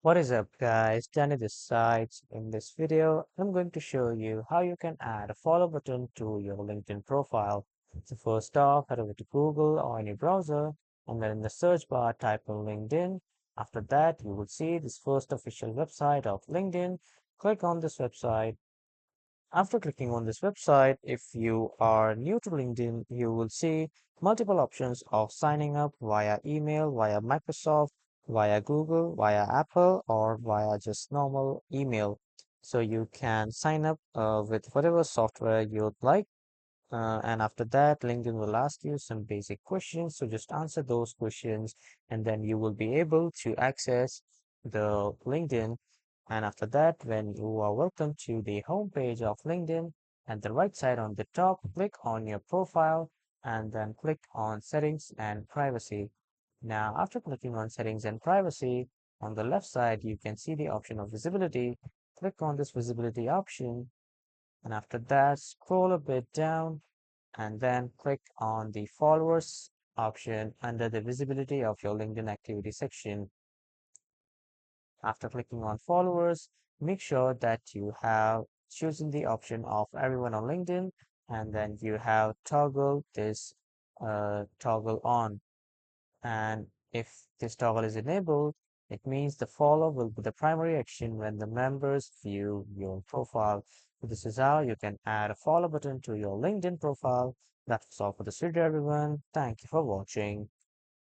What is up, guys? Danny this side. In this video, I'm going to show you how you can add a follow button to your LinkedIn profile. So first off, head over to Google or any browser, and then in the search bar, type in LinkedIn. After that, you will see this first official website of LinkedIn. Click on this website. After clicking on this website, if you are new to LinkedIn, you will see multiple options of signing up via email, via Microsoft, via Google, via Apple, or via just normal email. So you can sign up with whatever software you'd like. And after that, LinkedIn will ask you some basic questions. So just answer those questions, and then you will be able to access the LinkedIn. And after that, when you are welcome to the homepage of LinkedIn, at the right side on the top, click on your profile and then click on settings and privacy. Now, after clicking on settings and privacy, on the left side, you can see the option of visibility. Click on this visibility option, and after that, scroll a bit down and then click on the followers option under the visibility of your LinkedIn activity section. After clicking on followers, make sure that you have chosen the option of everyone on LinkedIn, and then you have toggle this toggle on. And if this toggle is enabled, it means the follow will be the primary action when the members view your profile. So this is how you can add a follow button to your LinkedIn profile. That's all for this video, everyone. Thank you for watching.